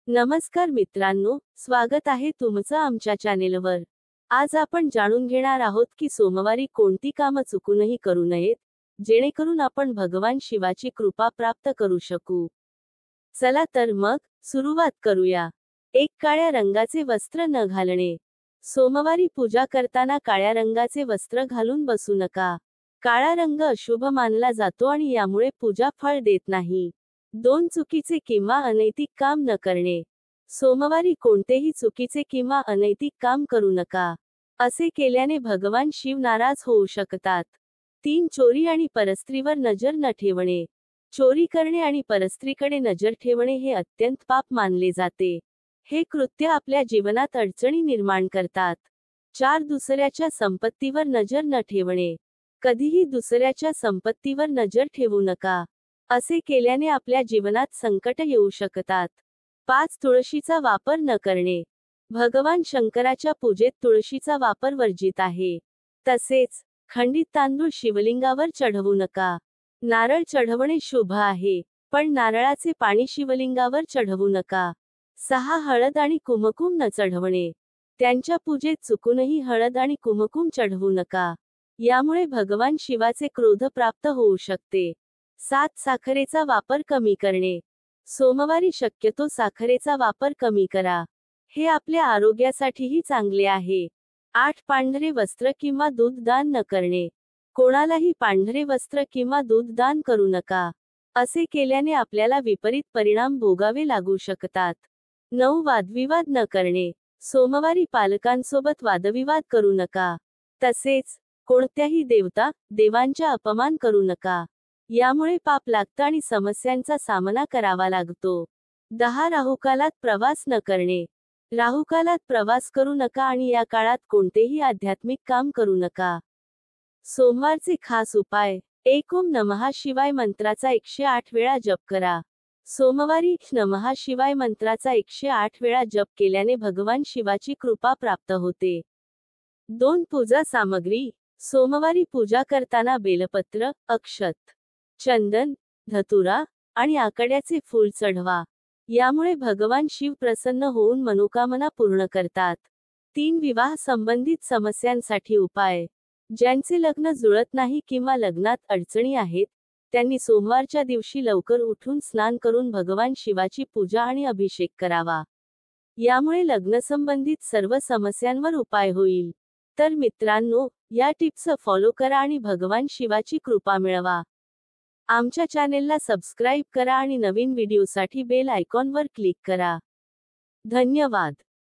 नमस्कार मित्रांनो, स्वागत आहे तुमचं आमच्या चॅनेलवर। आज आपण जाणून घेणार आहोत की सोमवारी कोणती कामं चुकूनही करू नयेत, जेणेकरून आपण भगवान शिवाची कृपा प्राप्त करू शकू। चला तर मग सुरुवात करूया। एक काळ्या रंगाचे वस्त्र न घालणे। सोमवारी पूजा करताना काळ्या रंगाचे वस्त्र घालून बसू नका। काळा रंग अशुभ मानला जातो आणि यामुळे पूजा फळ देत नाही। 2 चुकीचे किंवा अनैतिक काम न करणे। सोमवारी कोणतेही चुकीचे किंवा अनैतिक काम करू नका। असे केल्याने भगवान शिव नाराज होऊ शकतात। 3 चोरी आणि परस्त्रीवर नजर न ठेवणे। चोरी करणे आणि परस्त्रीकडे नजर ठेवणे हे अत्यंत पाप मानले जाते। हे कृत्य आपल्या जीवनात अडचणी निर्माण करतात। 4 दुसऱ्याच्या संपत्तीवर नजर न ठेवणे। कधीही दुसऱ्याच्या संपत्तीवर नजर ठेवू नका। असे केल्याने आपल्या जीवनात संकट येऊ शकतात। 5 तुळशीचा वापर न करणे। भगवान शंकराच्या पूजेत तुळशीचा वापर वर्जित आहे। तसेच खंडित तांदूळ शिवलिंगावर चढवू नका। नारळ चढवणे शुभ आहे, पण नारळाचे पाणी शिवलिंगावर चढवू नका। 6 हळद आणि कुमकुम न चढवणे। त्यांच्या पूजेत चुकूनही हळद आणि कुमकुम चढवू नका। यामुळे भगवान शिवाचे क्रोध प्राप्त होऊ शकते। 7 साखरेचा वापर कमी करणे। सोमवारी शक्यतो साखरेचा वापर कमी करा। हे आपल्या आरोग्यासाठीही चांगले आहे। 8 पांढरे वस्त्र किंवा दूध दान न करणे। कोणालाही पांढरे वस्त्र किंवा दूध दान करू नका। असे केल्याने आपल्याला विपरीत परिणाम भोगावे लागू शकतात। 9 वादविवाद न करणे। सोमवारी पालकांसोबत वादविवाद करू नका। तसेच कोणत्याही देवांचा अपमान करू नका। यामुळे पाप लागतं आणि समस्यांचा सामना करावा लागतो। 10 राहुकालात प्रवास न करणे। राहुकालात प्रवास करू नका आणि या काळात कोणतेही आध्यात्मिक काम करू नका। सोमवारचे खास उपाय: 1 ओम नमः शिवाय मंत्राचा 108 वेळा जप करा। सोमवारी नमः शिवाय मंत्राचा 108 वेळा जप केल्याने भगवान शिवाची कृपा प्राप्त होते। 2 पूजा सामग्री: सोमवारी पूजा करताना बेलपत्र, अक्षत, चंदन, धतुरा आणि आकड्याचे फूल चढवा। यामुळे भगवान शिव प्रसन्न होऊन मनोकामना पूर्ण करतात। 3 विवाह संबंधित समस्यांसाठी उपाय: ज्यांचे लग्न जुळत नाही किंवा लग्नात अडचणी आहेत, त्यांनी सोमवारच्या दिवशी लवकर उठून स्नान करून भगवान शिवाची पूजा आणि अभिषेक करावा। यामुळे लग्नसंबंधित सर्व समस्यांवर उपाय होईल। तर मित्रांनो, या टिप्स फॉलो करा आणि भगवान शिवाची कृपा मिळवा। आमच्या चॅनेलला सबस्क्राईब करा आणि नवीन व्हिडिओसाठी बेल आयकॉनवर क्लिक करा। धन्यवाद।